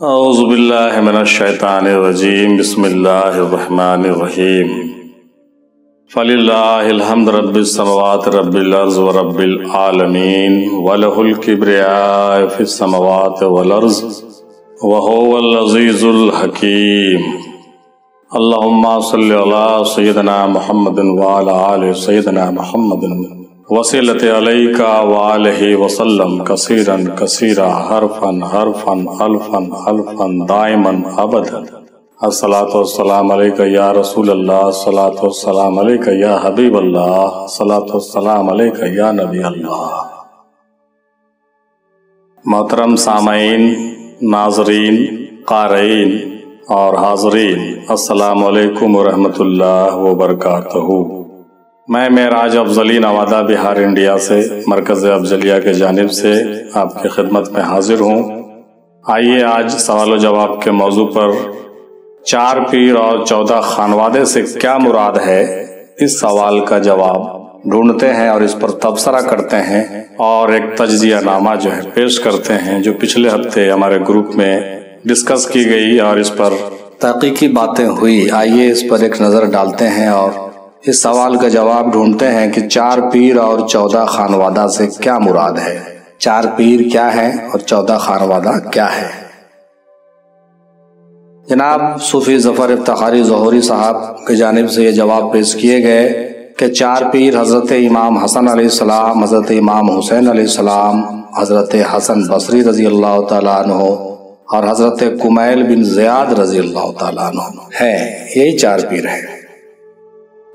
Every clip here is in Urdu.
اعوذ باللہ من الشیطان الرجیم بسم اللہ الرحمن الرحیم فللہ الحمد رب السماوات رب الارض ورب العالمین وَلَهُ الْكِبْرِيَاءُ فِي السَّمَاوَاتِ وَالْأَرْضِ وَهُوَ الْعَزِيزُ الْحَكِيمُ اللہم صلی علی سیدنا محمد وعلی آل سیدنا محمد وصلت علیک وآلہ وسلم کثیرا کثیرا حرفا حرفا الفا الفا دائما ابدا الصلاۃ والسلام علیک یا رسول اللہ، الصلاۃ والسلام علیک یا حبیب اللہ، الصلاۃ والسلام علیک یا نبی اللہ۔ محترم سامعین، ناظرین، قارئین اور حاضرین، السلام علیکم ورحمۃ اللہ وبرکاتہ۔ میں معراج افضلی نوادہ بہار انڈیا سے مرکز افضلیہ کے جانب سے آپ کی خدمت میں حاضر ہوں۔ آئیے آج سوال و جواب کے موضوع پر 4 پیر اور 14 خانوادے سے کیا مراد ہے، اس سوال کا جواب ڈھونڈتے ہیں اور اس پر تبصرہ کرتے ہیں اور ایک تجزیہ نامہ جو ہے پیش کرتے ہیں، جو پچھلے ہفتے ہمارے گروپ میں ڈسکس کی گئی اور اس پر تحقیقی باتیں ہوئی۔ آئیے اس پر ایک نظر ڈالتے ہیں اور اس سوال کا جواب ڈھونڈتے ہیں کہ 4 پیر اور 14 خانوادہ سے کیا مراد ہے۔ 4 پیر کیا ہے اور 14 خانوادہ کیا ہے؟ جناب صوفی ظفر افتخاری ظہوری صاحب کی جانب سے یہ جواب پیش کیے گئے کہ 4 پیر حضرت امام حسن علیہ السلام، حضرت امام حسین علیہ السلام، حضرت حسن بصری رضی اللہ تعالیٰ عنہ اور حضرت کمیل بن زیاد رضی اللہ تعالیٰ عنہ ہے۔ یہی 4 پیر ہیں۔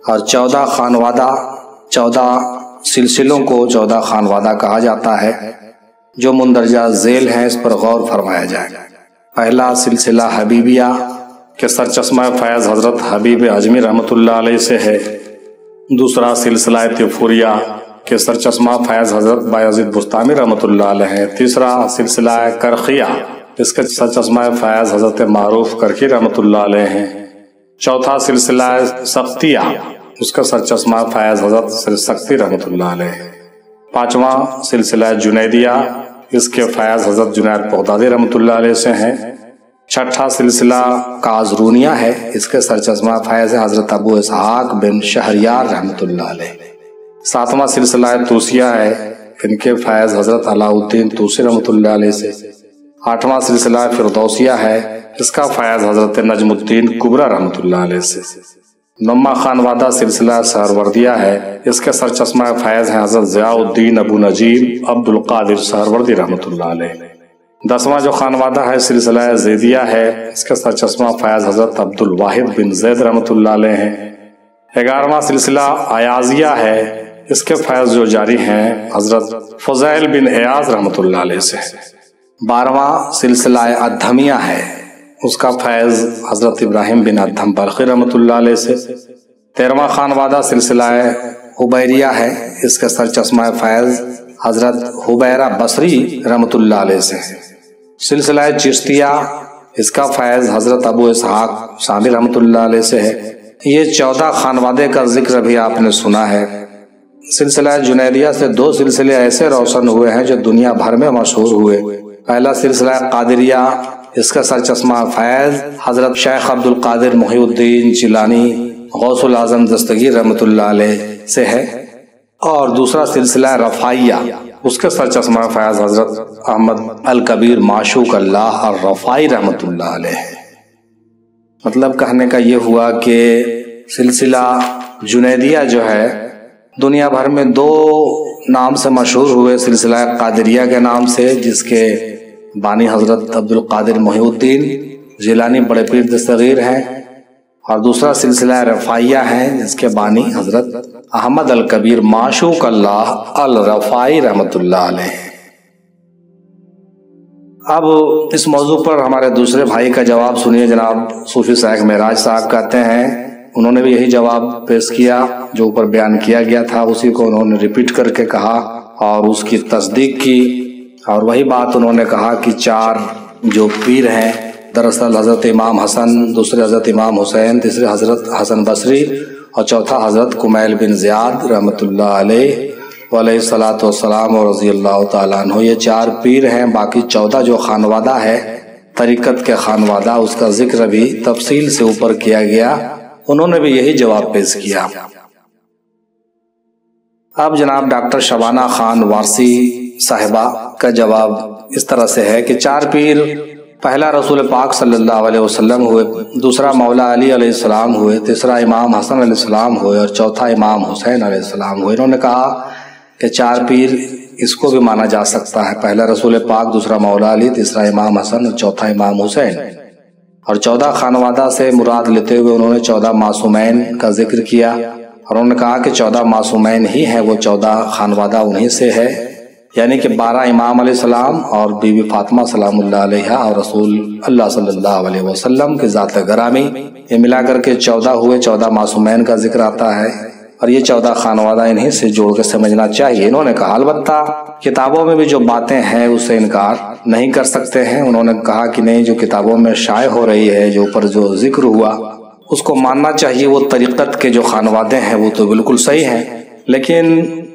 اور 14 خانوادہ، 14 سلسلوں کو 14 خانوادہ کہا جاتا ہے جو مندرجہ ذیل ہیں، اس پر غور فرمایا جائے۔ پہلا سلسلہ حبیبیہ کے سرچشمہ فیض حضرت حبیب اجمی رحمۃ اللہ علیہ سے ہے۔ دوسرا سلسلہ طیفوریہ کے سرچشمہ فیض حضرت بایزید بستامی رحمۃ اللہ علیہ ہے۔ تیسرا سلسلہ کرخیہ، اس کے سرچشمہ فیض حضرت معروف کرخی رحمۃ اللہ علیہ ہیں۔ چوتھا سلسلہ سختیہ، اس کا سرچشمہ فیض حضرت سر سختی رحمۃ اللہ علیہ۔ پانچواں سلسلہ جنیدیہ، اس کے فیض حضرت جنید بغدادی رحمۃ اللہ علیہ سے ہیں۔ چھٹا سلسلہ کازرونیہ ہے، اس کے سرچشمہ فیض حضرت ابو اسحاق بن شہریار رحمۃ اللہ علیہ۔ ساتواں سلسلہ توسیہ ہے، ان کے فیض حضرت علاء الدین طوسی رحمۃ اللہ علیہ سے۔ آٹھواں سلسلہ فردوسیہ ہے، اس کا فیض حضرت نجم الدین کبریٰ رحمۃ اللہ علیہ سے۔ نواں خانوادہ سلسلہ سہروردیہ ہے، اس کے سرچشمہ فیض ہیں حضرت ضیاء الدین ابو نجیب عبد القادر سہروردی رحمۃ اللہ علیہ۔ 10واں جو خانوادہ ہے سلسلہ زیدیہ ہے، اس کے سرچشمہ فیض حضرت عبد الواحد بن زید رحمۃ اللہ علیہ ہیں۔ 11واں سلسلہ ایازیہ ہے، اس کے فیض جو جاری ہیں حضرت فضیل بن ایاز رحمۃ اللہ علیہ سے۔ 12واں سلسلہ ادھمیہ ہے، اس کا فیض حضرت ابراہیم بن ادھم بلخی رحمۃ اللہ علیہ سے۔ 13واں خانوادہ سلسلہ حبیریہ ہے، اس کے سرچشمہ فیض حضرت حبیرہ بصری رحمۃ اللہ علیہ سے۔ سلسلہ چشتیہ، اس کا فیض حضرت ابو اسحاق شامی رحمۃ اللہ علیہ سے ہے۔ یہ 14 خانوادے کا ذکر بھی آپ نے سنا ہے۔ سلسلہ جنیدیہ سے 2 سلسلے ایسے روشن ہوئے ہیں جو دنیا بھر میں مشہور ہوئے۔ پہلا سلسلہ قادریہ، اس کا سرچشمہ فیض حضرت شیخ عبد القادر محی الدین جیلانی غوث العظم دستگیر رحمۃ اللہ علیہ سے ہے۔ اور دوسرا سلسلہ رفاعیہ، اس کے سرچشمہ فیض حضرت احمد الکبیر معشوق اللہ الرفاعی رحمۃ اللہ علیہ۔ مطلب کہنے کا یہ ہوا کہ سلسلہ جنیدیہ جو ہے دنیا بھر میں 2 نام سے مشہور ہوئے۔ سلسلہ قادریہ کے نام سے، جس کے بانی حضرت عبد القادر محی الدین جیلانی بڑے پیر دستگیر ہیں، اور دوسرا سلسلہ رفاعیہ ہے، جس کے بانی حضرت احمد الکبیر معشوق اللہ الرفاعی رحمۃ اللہ علیہ۔ اب اس موضوع پر ہمارے دوسرے بھائی کا جواب سنیے۔ جناب صوفی شیخ معراج صاحب کہتے ہیں، انہوں نے بھی یہی جواب پیش کیا جو اوپر بیان کیا گیا تھا، اسی کو انہوں نے ریپیٹ کر کے کہا اور اس کی تصدیق کی، اور وہی بات انہوں نے کہا کہ 4 جو پیر ہیں دراصل حضرت امام حسن، دوسرے حضرت امام حسین، تیسرے حضرت حسن بصری اور چوتھا حضرت کمیل بن زیاد رحمۃ اللہ علیہ علیہ الصلاۃ والسلام اور رضی اللہ تعالیٰ عنہ۔ یہ 4 پیر ہیں، باقی 14 جو خانوادہ ہے طریقت کے خانوادہ اس کا ذکر بھی تفصیل سے اوپر کیا گیا، انہوں نے بھی یہی جواب پیش کیا۔ اب جناب ڈاکٹر شبانہ خان وارسی صاحبہ کا جواب اس طرح سے ہے کہ 4 پیر، پہلا رسول پاک صلی اللہ علیہ وسلم ہوئے، دوسرا مولا علی علیہ السلام ہوئے، تیسرا امام حسن علیہ السلام ہوئے اور چوتھا امام حسین علیہ السلام ہوئے۔ انہوں نے کہا کہ 4 پیر اس کو بھی مانا جا سکتا ہے، پہلا رسول پاک، دوسرا مولا علی، تیسرا امام حسن اور چوتھا امام حسین۔ اور 14 خانوادہ سے مراد لیتے ہوئے انہوں نے 14 معصومین کا ذکر کیا، اور انہوں نے کہا کہ 14 معصومین ہی ہیں، وہ 14 خانوادہ انہی سے ہے، یعنی کہ 12 امام علیہ السلام اور بی بی فاطمہ سلام اللہ علیہا اور رسول اللہ صلی اللہ علیہ وسلم کی ذات گرامی، یہ ملا کر کے 14 ہوئے، 14 معصومین کا ذکر آتا ہے، اور یہ 14 خانوادہ انہی سے جوڑ کے سمجھنا چاہیے۔ انہوں نے کہا البتہ کتابوں میں بھی جو باتیں ہیں اس سے انکار نہیں کر سکتے ہیں۔ انہوں نے کہا کہ نہیں، جو کتابوں میں شائع ہو رہی ہے، جو اوپر جو ذکر ہوا اس کو ماننا چاہیے، وہ طریقت کے جو خانوادے ہیں وہ تو بالکل صحیح ہیں، لیکن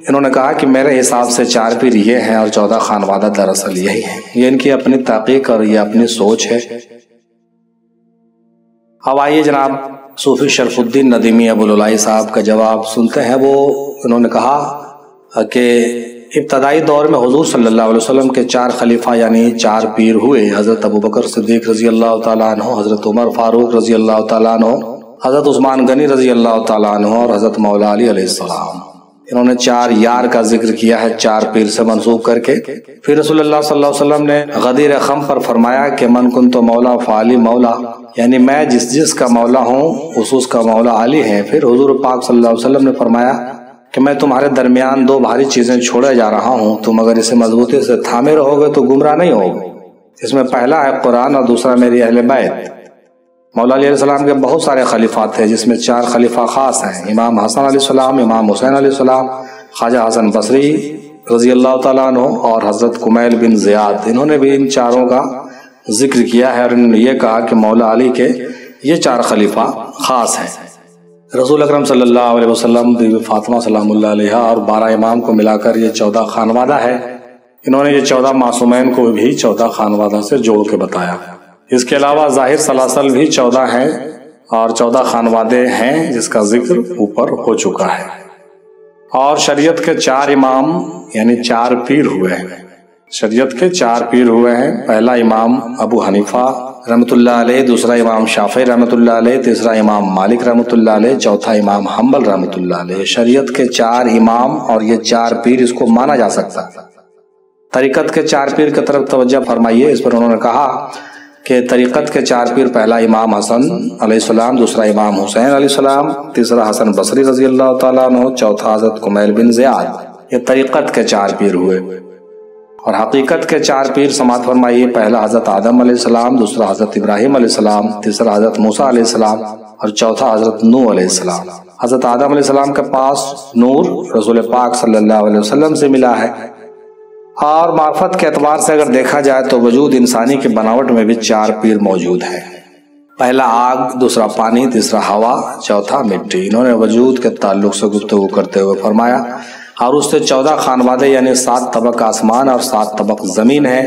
انہوں نے کہا کہ میرے حساب سے 4 پیر یہ ہیں اور 14 خانوادہ دراصل یہی ہیں۔ یہ ان کی اپنی تحقیق اور یہ اپنی سوچ ہے۔ اب آئیے جناب صوفی شرف الدین ندیمی ابوالعلائی صاحب کا جواب سنتے ہیں۔ وہ انہوں نے کہا کہ ابتدائی دور میں حضور صلی اللہ علیہ وسلم کے 4 خلیفہ یعنی 4 پیر ہوئے، حضرت ابوبکر صدیق رضی اللہ تعالیٰ عنہ، حضرت عمر فاروق رضی اللہ تعالیٰ عنہ، حضرت عثمان غنی رضی اللہ تعالیٰ عنہ اور حضرت مولا علی علیہ السلام۔ انہوں نے 4 یار کا ذکر کیا ہے 4 پیر سے منسوب کر کے۔ پھر رسول اللہ صلی اللہ علیہ وسلم نے غدیر خم پر فرمایا کہ من کنت مولا فعلی مولا، یعنی میں جس کا مولا ہوں اس کا مولا علی ہے۔ پھر حضور پاک صلی اللہ علیہ وسلم نے فرمایا کہ میں تمہارے درمیان 2 بھاری چیزیں چھوڑے جا رہا ہوں، تم اگر اسے مضبوطی سے تھامے رہو گے تو گمراہ نہیں ہوگے۔ اس میں پہلا ہے قرآن اور دوسرا میری اہل بیت۔ مولا علیہ السلام کے بہت سارے خلیفات تھے، جس میں 4 خلیفہ خاص ہیں، امام حسن علیہ السلام، امام حسین علیہ السلام، خواجہ حسن بصری رضی اللہ تعالیٰ عنہ اور حضرت کمیل بن زیاد۔ انہوں نے بھی ان 4 کا ذکر کیا ہے اور انہوں نے یہ کہا کہ مولا علی کے یہ 4 خلیفہ خاص ہیں۔ رسول اکرم صلی اللہ علیہ وسلم، بی بی فاطمہ سلام اللہ علیہا اور 12 امام کو ملا کر یہ 14 خانوادہ ہے۔ انہوں نے یہ 14 معصومین کو بھی 14 خانوادہ سے جوڑ کے بتایا۔ اس کے علاوہ ظاہر سلاسل بھی 14 ہیں اور 14 خانوادے ہیں، جس کا ذکر اوپر ہو چکا ہے۔ اور شریعت کے 4 امام یعنی 4 پیر ہوئے ہیں، شریعت کے 4 پیر ہوئے ہیں۔ پہلا امام ابو حنیفہ رحمۃ اللہ علیہ، دوسرا امام شافعی رحمۃ اللہ علیہ، تیسرا امام مالک رحمۃ اللہ علیہ، چوتھا امام حنبل رحمۃ اللہ علیہ۔ شریعت کے 4 امام اور یہ 4 پیر، اس کو مانا جا سکتا ہے۔ طریقت کے 4 پیر کی طرف توجہ فرمائیے۔ اس پر انہوں نے کہا کہ طریقت کے 4 پیر، پہلا امام حسن علیہ السلام، دوسرا امام حسین علیہ السلام، تیسرا حسن بصری رضی اللہ تعالیٰ عنہ، چوتھا حضرت کمیل بن زیاد۔ یہ طریقت کے 4 پیر ہوئے۔ اور حقیقت کے 4 پیر سماعت فرمائیے، پہلا حضرت آدم علیہ السلام، دوسرا حضرت ابراہیم علیہ السلام، تیسرا حضرت موسیٰ علیہ السلام اور چوتھا حضرت نوح علیہ السلام۔ حضرت آدم علیہ السلام کے پاس نور رسول پاک صلی اللہ علیہ وسلم سے ملا ہے۔ اور معرفت کے اعتبار سے اگر دیکھا جائے تو وجود انسانی کی بناوٹ میں بھی 4 پیر موجود ہیں۔ پہلا آگ، دوسرا پانی، تیسرا ہوا، چوتھا مٹی۔ انہوں نے وجود کے تعلق سے گفتگو کرتے ہوئے فرمایا، اور اس سے 14 خانوادے یعنی 7 طبق آسمان اور 7 طبق زمین ہے،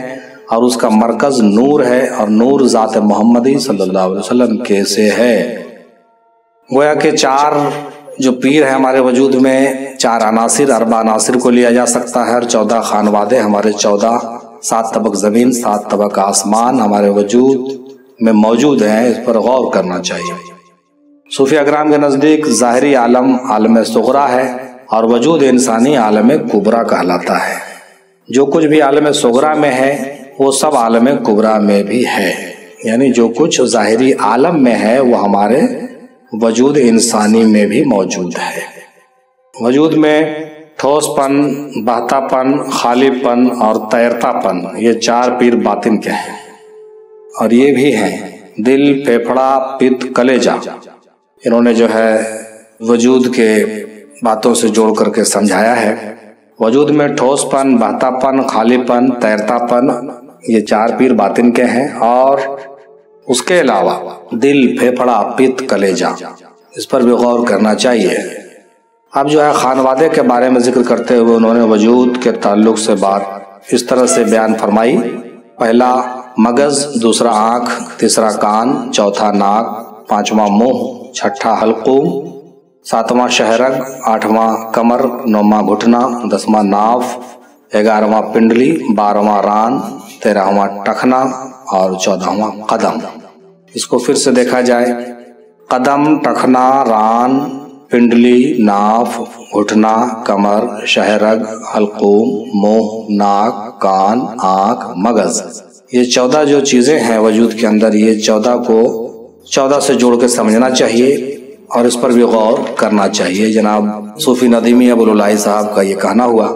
اور اس کا مرکز نور ہے، اور نور ذات محمدی صلی اللہ علیہ وسلم کے سے ہے۔ گویا کہ 4 جو پیر ہیں ہمارے وجود میں، 4 عناصر، 4 عناصر کو لیا جا سکتا ہے، اور 14 خانوادے ہمارے 14، 7 طبق زمین، 7 طبق آسمان ہمارے وجود میں موجود ہیں۔ اس پر غور کرنا چاہیے۔ صوفی اکرام کے نزدیک ظاہری عالم عالم صغریٰ ہے، اور وجود انسانی عالم کبریٰ کہلاتا ہے۔ جو کچھ بھی عالم صغریٰ میں ہے وہ سب عالم کبریٰ میں بھی ہے، یعنی جو کچھ ظاہری عالم میں ہے وہ ہمارے وجود انسانی میں بھی موجود ہے۔ وجود میں ٹھوس پن، بہتا پن، خالی پن اور تیرتا پن، یہ 4 پیر باطن کے ہیں، اور یہ بھی ہیں دل، پھیپھڑا، پت، کلیجہ۔ انہوں نے جو ہے وجود کے باتوں سے جوڑ کر کے سمجھایا ہے۔ وجود میں ٹھوس پن، بہتا پن، خالی پن، تیرتا پن، یہ 4 پیر باطن کے ہیں، اور اس کے علاوہ دل، پھیپھڑا، پت، کلیجہ، اس پر بھی غور کرنا چاہیے۔ اب جو ہے خانوادے کے بارے میں ذکر کرتے ہوئے انہوں نے وجود کے تعلق سے بات اس طرح سے بیان فرمائی پہلا مغز، دوسرا آنکھ، تیسرا کان، چوتھا ناک، پانچواں منہ، چھٹا حلقوم، ساتواں شہرگ، آٹھواں کمر، نواں گھٹنا، دسواں ناف، 11واں پنڈلی، 12واں ران، 13واں ٹخنا اور 14واں قدم۔ اس کو پھر سے دیکھا جائے، قدم، ٹخنا، ران، پنڈلی، ناف، گھٹنا، کمر، شہرگ، حلقوم، منہ، ناک، کان، آنکھ، مغز، یہ 14 جو چیزیں ہیں وجود کے اندر، یہ 14 کو 14 سے جوڑ کے سمجھنا چاہیے اور اس پر بھی غور کرنا چاہیے۔ جناب صوفی ندیمی ابوالعلائی صاحب کا یہ کہنا ہوا،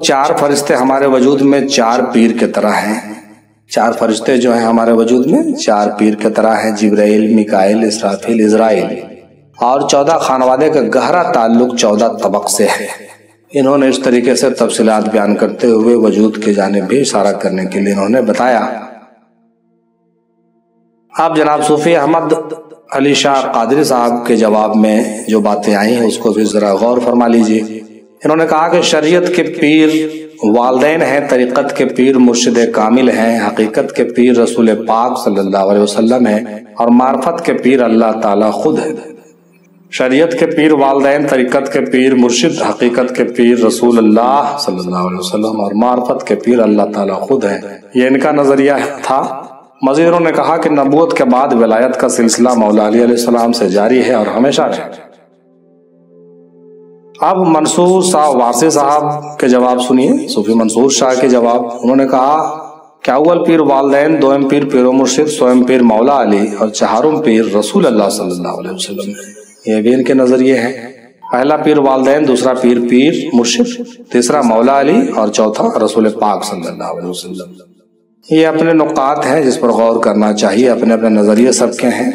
4 فرشتے ہمارے وجود میں 4 پیر کے طرح ہیں۔ 4 فرشتے جو ہیں ہمارے وجود میں 4 پیر کے طرح ہیں، جبرائیل، میکائیل، اسرافیل، عزرائیل، اور 14 خانوادے کا گہرا تعلق 14 طبق سے ہے۔ انہوں نے اس طریقے سے تفصیلات بیان کرتے ہوئے وجود کی جانب بھی اشارہ کرنے کے لیے انہوں نے بتایا۔ آپ جناب صوفی احمد علی شاہ قادری صاحب کے جواب میں جو باتیں آئی ہیں اس کو بھی ذرا غور فرما لیجئے۔ انہوں نے کہا کہ شریعت کے پیر والدین ہیں، طریقت کے پیر مرشد کامل ہیں، حقیقت کے پیر رسول پاک صلی اللہ علیہ وسلم ہیں، اور معرفت کے پیر اللہ تعالیٰ خود ہے۔ شریعت کے پیر والدین، طریقت کے پیر مرشد، حقیقت کے پیر رسول اللہ صلی اللہ علیہ وسلم، اور معرفت کے پیر اللہ تعالیٰ خود ہے، یہ ان کا نظریہ تھا۔ مزید انہوں نے کہا کہ نبوت کے بعد ولایت کا سلسلہ مولا علی علیہ السلام سے جاری ہے اور ہمیشہ رہے۔ اب منصور شاہ وارثی صاحب کے جواب سنیے، صوفی منصور شاہ کے جواب۔ انہوں نے کہا کہ اول پیر والدین، دوم پیر پیر و مرشد، سوم پیر مولا علی، اور چہارم پیر رسول اللہ صلی اللہ علیہ وسلم، یہ بھی ان کے نظریے ہیں۔ پہلا پیر والدین، دوسرا پیر مرشد، تیسرا مولا علی، اور چوتھا رسول پاک صلی اللہ علیہ وسلم۔ یہ اپنے نقاط ہیں جس پر غور کرنا چاہیے، اپنے اپنے نظریے سب کے ہیں۔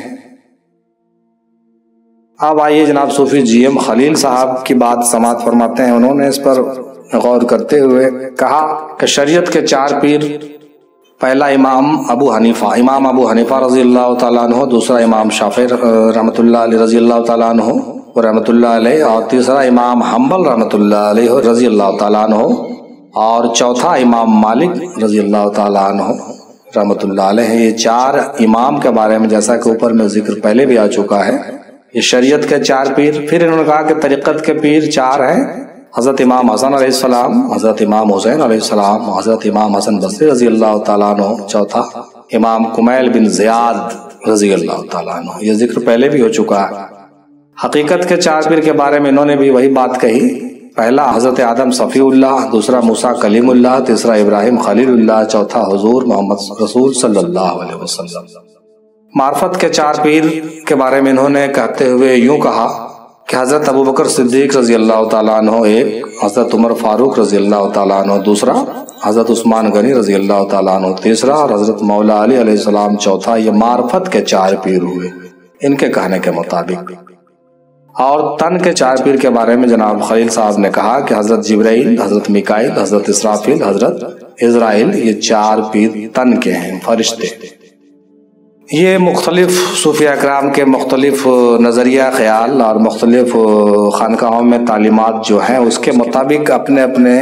اب آئیے جناب صوفی جی ایم خلیل صاحب کی بات سماعت فرماتے ہیں۔ انہوں نے اس پر غور کرتے ہوئے کہا کہ شریعت کے 4 پیر، پہلا امام ابو حنیفہ رضی اللہ تعالیٰ عنہ، دوسرا امام شافعی رحمۃ اللہ علیہ رضی اللہ تعالیٰ عنہ رحمۃ اللہ علیہ، اور تیسرا امام حنبل رحمۃ اللہ علیہ رضی اللہ تعالیٰ عنہ، اور چوتھا امام مالک رضی اللہ تعالیٰ عنہ رحمۃ اللہ علیہ۔ یہ 4 امام کے بارے میں جیسا کہ اوپر میں ذکر پہلے بھی آ چکا ہے، یہ شریعت کے 4 پیر۔ پھر انہوں نے کہا کہ طریقت کے پیر 4 ہیں، حضرت امام حسن علیہ السلام، حضرت امام حسین علیہ السلام، حضرت امام حسن بصری رضی اللہ تعالیٰ عنہ، چوتھا امام کمیل بن زیاد رضی اللہ تعالیٰ عنہ، یہ ذکر پہلے بھی ہو چکا ہے۔ حقیقت کے 4 پیر کے بارے میں انہوں نے بھی وہی بات کہی، پہلا حضرت آدم صفی اللہ، دوسرا موسیٰ کلیم اللہ، تیسرا ابراہیم خلیل اللہ، چوتھا حضور محمد رسول صلی اللہ علیہ وسلم۔ معرفت کے 4 پیر کے بارے میں انہوں نے کہتے ہوئے یوں کہا کہ حضرت ابوبکر صدیق رضی اللہ تعالیٰ عنہ ایک، حضرت عمر فاروق رضی اللہ تعالیٰ عنہ دوسرا، حضرت عثمان غنی رضی اللہ تعالیٰ عنہ تیسرا، اور حضرت مولا علی علیہ السلام چوتھا۔ یہ معرفت کے 4 پیر ہوئے ان کے کہنے کے مطابق۔ اور تن کے 4 پیر کے بارے میں جناب خلیل صاحب نے کہا کہ حضرت جبرائیل، حضرت میکائیل، حضرت اسرافیل، حضرت عزرائیل، یہ 4 پیر تن کے ہیں، فرشتے۔ یہ مختلف صوفیہ اکرام کے مختلف نظریہ خیال اور مختلف خانقاہوں میں تعلیمات جو ہیں اس کے مطابق اپنے اپنے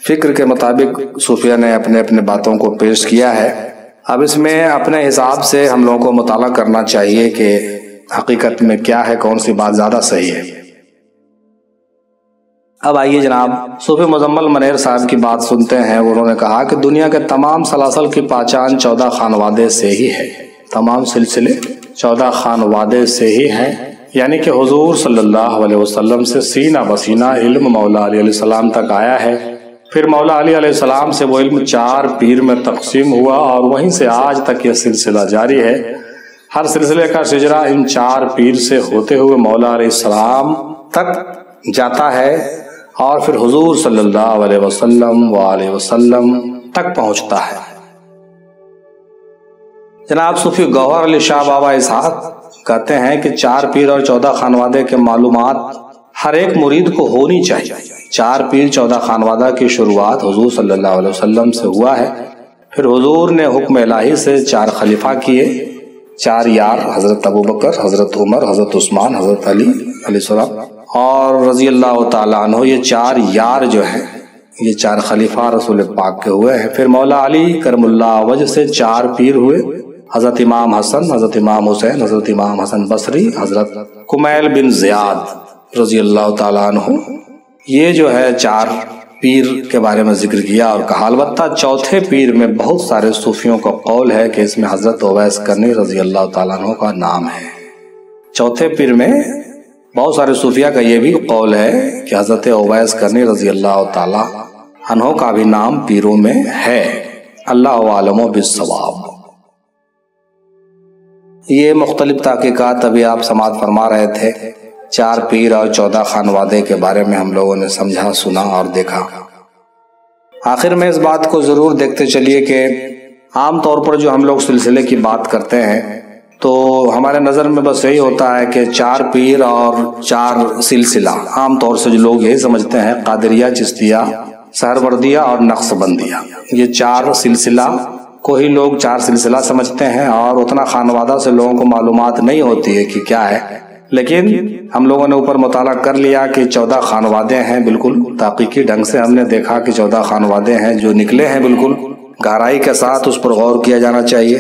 فکر کے مطابق صوفیہ نے اپنے اپنے باتوں کو پیش کیا ہے۔ اب اس میں اپنے حساب سے ہم لوگوں کو مطالعہ کرنا چاہیے کہ حقیقت میں کیا ہے، کون سی بات زیادہ صحیح ہے۔ اب آئیے جناب صوفی مزمل منیر صاحب کی بات سنتے ہیں۔ انہوں نے کہا کہ دنیا کے تمام سلاسل کی پہچان 14 خانوادے سے ہی ہے، تمام سلسلے 14 خانوادے سے ہی ہیں، یعنی کہ حضور صلی اللہ علیہ وسلم سے سینہ بسینہ علم مولا علی علیہ السلام تک آیا ہے۔ پھر مولا علی علیہ السلام سے وہ علم 4 پیر میں تقسیم ہوا اور وہیں سے آج تک یہ سلسلہ جاری ہے۔ ہر سلسلے کا شجرہ ان 4 پیر سے ہوتے ہوئے مولا علیہ السلام تک جاتا ہے اور پھر حضور صلی اللہ علیہ وسلم وآلہ وسلم تک پہنچتا ہے۔ جناب صوفی گوہر علی شاہ بابا اسحاق کہتے ہیں کہ 4 پیر اور 14 خانوادے کے معلومات ہر ایک مرید کو ہونی چاہیے۔ 4 پیر 14 خانوادہ کی شروعات حضور صلی اللہ علیہ وسلم سے ہوا ہے، پھر حضور نے حکم الہی سے 4 خلیفہ کیے، 4 یار، حضرت ابوبکر، حضرت عمر، حضرت عثمان، حضرت علی علیہ السلام اور رضی اللہ تعالیٰ عنہ۔ یہ 4 یار جو ہیں یہ 4 خلیفہ رسول پاک کے ہوئے ہیں۔ پھر مولا علی کرم اللہ وجہ سے 4 پیر ہوئے، حضرت امام حسن، حضرت امام حسین، حضرت امام حسن بصری، حضرت کمیل بن زیاد رضی اللہ تعالیٰ عنہ۔ یہ جو ہے 4 پیر کے بارے میں ذکر کیا اور کہا۔ البتہ چوتھے پیر میں بہت سارے صوفیوں کا قول ہے کہ اس میں حضرت اویس کرنی رضی اللہ تعالیٰ عنہ کا نام ہے۔ چوتھے پیر میں بہت سارے صوفیہ کا یہ بھی قول ہے کہ حضرت اویس کرنی رضی اللہ تعالیٰ عنہ کا بھی نام پیروں میں ہے۔ اللہ عالم بالصواب۔ یہ مختلف تحقیقات ابھی آپ سماعت فرما رہے تھے، 4 پیر اور 14 خانوادے کے بارے میں ہم لوگوں نے سمجھا، سنا اور دیکھا۔ آخر میں اس بات کو ضرور دیکھتے چلیے کہ عام طور پر جو ہم لوگ سلسلے کی بات کرتے ہیں تو ہمارے نظر میں بس یہی ہوتا ہے کہ 4 پیر اور 4 سلسلہ۔ عام طور سے جو لوگ یہی سمجھتے ہیں قادریہ، چشتیہ، سہروردیہ اور نقشبندیہ، یہ 4 سلسلہ کو ہی لوگ 4 سلسلہ سمجھتے ہیں، اور اتنا خانوادہ سے لوگوں کو معلومات نہیں ہوتی ہے کہ کیا ہے۔ لیکن ہم لوگوں نے اوپر مطالعہ کر لیا کہ 14 خانوادے ہیں، بالکل تحقیقی ڈھنگ سے ہم نے دیکھا کہ 14 خانوادے ہیں جو نکلے ہیں، بالکل گہرائی کے ساتھ اس پر غور کیا جانا چاہیے۔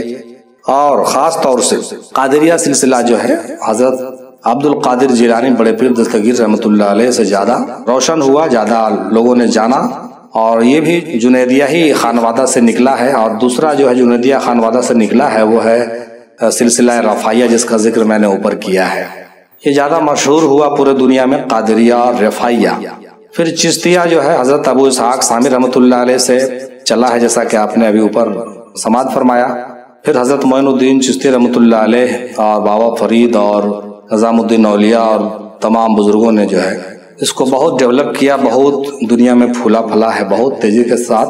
اور خاص طور سے قادریہ سلسلہ جو ہے حضرت عبد القادر جیلانی بڑے پیر دستگیر رحمۃ اللہ علیہ سے زیادہ روشن ہوا، زیادہ لوگوں نے جانا، اور یہ بھی جنیدیہ ہی خانوادہ سے نکلا ہے۔ اور دوسرا جو ہے جنیدیہ خانوادہ سے نکلا ہے وہ ہے سلسلہ رفاعیہ، جس کا ذکر میں نے اوپر کیا ہے۔ یہ زیادہ مشہور ہوا پورے دنیا میں، قادریہ اور رفاعیہ۔ پھر چشتیہ جو ہے حضرت ابو اسحاق سامی رحمۃ اللہ علیہ سے چلا ہے، جیسا کہ آپ نے ابھی اوپر سماعت فرمایا۔ پھر حضرت معین الدین چشتی رحمۃ اللہ علیہ اور بابا فرید اور نظام الدین اولیاء اور تمام بزرگوں نے جو ہے اس کو بہت ڈیولپ کیا، بہت دنیا میں پھولا پھلا ہے بہت تیزی کے ساتھ۔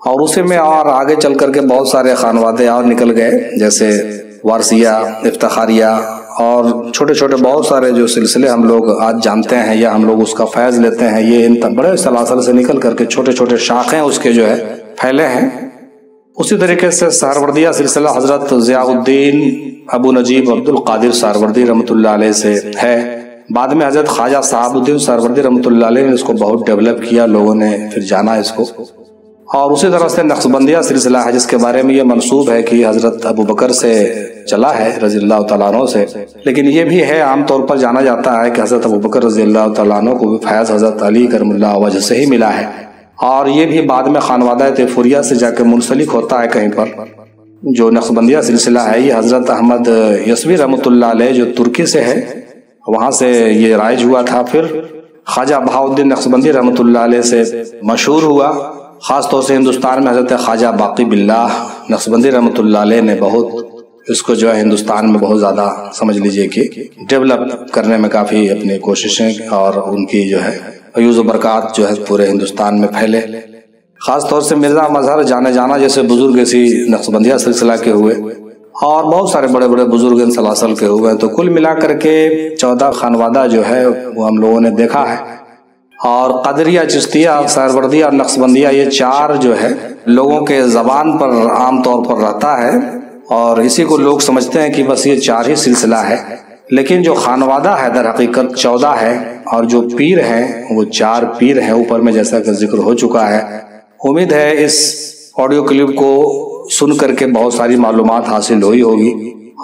اور اسی میں اور آگے چل کر کے بہت سارے خانوادے اور نکل گئے، جیسے وارثیہ، افتخاریہ اور چھوٹے چھوٹے بہت سارے جو سلسلے ہم لوگ آج جانتے ہیں یا ہم لوگ اس کا فیض لیتے ہیں، یہ ان بڑے سلاسل سے نکل کر کے چھوٹے چھوٹے شاخیں اس کے جو ہے پھیلے ہیں۔ اسی طریقے سے سہروردیہ سلسلہ حضرت ضیاء الدین ابو نجیب عبد القادر سہروردی رحمۃ اللہ علیہ سے ہے۔ بعد میں حضرت خواجہ صاحب الدین سہروردی رحمۃ اللہ علیہ نے اس کو بہت ڈیولپ کیا، لوگوں نے پھر جانا اس کو۔ اور اسی طرح سے نقشبندیہ سلسلہ ہے، جس کے بارے میں یہ منسوب ہے کہ حضرت ابو بکر سے چلا ہے رضی اللہ تعالیٰ عنہ سے، لیکن یہ بھی ہے عام طور پر جانا جاتا ہے کہ حضرت ابو بکر رضی اللہ تعالیٰ عنہ کو بھی فیض حضرت علی کرم اللہ وجہ سے ہی ملا ہے۔ اور یہ بھی بعد میں خانوادہ تیفوریہ سے جا کے منسلک ہوتا ہے کہیں پر۔ جو نقشبندیہ سلسلہ ہے یہ حضرت احمد یسوی رحمۃ اللہ علیہ جو ترکی سے ہے، وہاں سے یہ رائج ہوا تھا۔ پھر خواجہ بہاؤالدین نقشبندی رحمۃ اللہ علیہ سے مشہور ہوا، خاص طور سے ہندوستان میں حضرت خواجہ باقی باللہ نقشبندی رحمۃ اللہ علیہ نے بہت اس کو جو ہے ہندوستان میں بہت زیادہ سمجھ لیجئے کہ ڈیولپ کرنے میں کافی اپنی کوششیں، اور ان کی جو ہے فیوز و برکات جو ہے پورے ہندوستان میں پھیلے۔ خاص طور سے مرزا مظہر جانے جانا جیسے بزرگ اسی نقشبندیہ سلسلہ کے ہوئے، اور بہت سارے بڑے بڑے بزرگ ان سلاسل کے ہوئے۔ تو کل ملا کر کے 14 خانوادہ جو ہے وہ ہم لوگوں نے دیکھا ہے۔ اور قادریہ، چشتیہ، سہروردیہ اور نقشبندیہ، یہ 4 جو ہے لوگوں کے زبان پر عام طور پر رہتا ہے، اور اسی کو لوگ سمجھتے ہیں کہ بس یہ 4 ہی سلسلہ ہے۔ لیکن جو خانوادہ ہے در حقیقت 14 ہے، اور جو پیر ہیں وہ 4 پیر ہیں اوپر میں، جیسا کہ ذکر ہو چکا ہے۔ امید ہے اس آڈیو کلپ کو سن کر کے بہت ساری معلومات حاصل ہوئی ہوگی،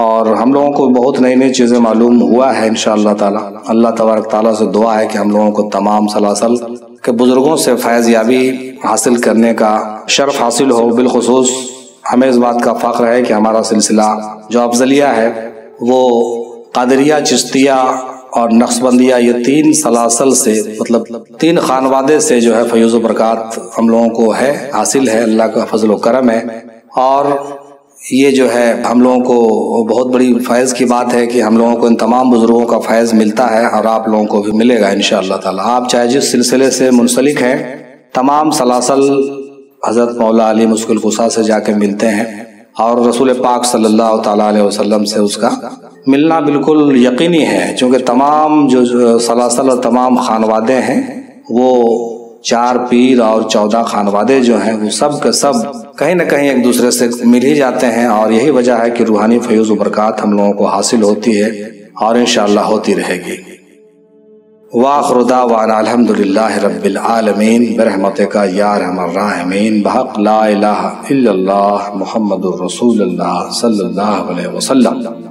اور ہم لوگوں کو بہت نئی نئی چیزیں معلوم ہوا ہے انشاءاللہ تعالی۔ اللہ تبارک تعالیٰ سے دعا ہے کہ ہم لوگوں کو تمام سلاسل کے بزرگوں سے فیض یابی حاصل کرنے کا شرف حاصل ہو۔ بالخصوص ہمیں اس بات کا فخر ہے کہ ہمارا سلسلہ جو افضلیہ ہے وہ قادریہ، چشتیہ اور نقشبندیہ، یہ 3 سلاسل سے، مطلب 3 خانوادے سے جو ہے فیوز و برکات ہم لوگوں کو ہے، حاصل ہے، اللہ کا فضل و کرم ہے۔ اور یہ جو ہے ہم لوگوں کو بہت بڑی فیض کی بات ہے کہ ہم لوگوں کو ان تمام بزرگوں کا فیض ملتا ہے، اور آپ لوگوں کو بھی ملے گا انشاءاللہ تعالی۔ آپ چاہے جس سلسلے سے منسلک ہیں، تمام سلاسل حضرت مولا علی مشکل کشا سے جا کے ملتے ہیں، اور رسول پاک صلی اللہ تعالیٰ علیہ وسلم سے اس کا ملنا بالکل یقینی ہے، چونکہ تمام جو سلاسل اور تمام خانوادے ہیں وہ 4 پیر اور 14 خانوادے جو ہیں وہ سب کے سب کہیں نہ کہیں ایک دوسرے سے مل ہی جاتے ہیں، اور یہی وجہ ہے کہ روحانی فیوز و برکات ہم لوگوں کو حاصل ہوتی ہے اور انشاءاللہ ہوتی رہے گی۔ وآخر دعوانا الحمدللہ رب العالمین برحمتک یا ارحم الراحمین بحق لا الہ الا اللہ محمد الرسول اللہ صلی اللہ علیہ وسلم۔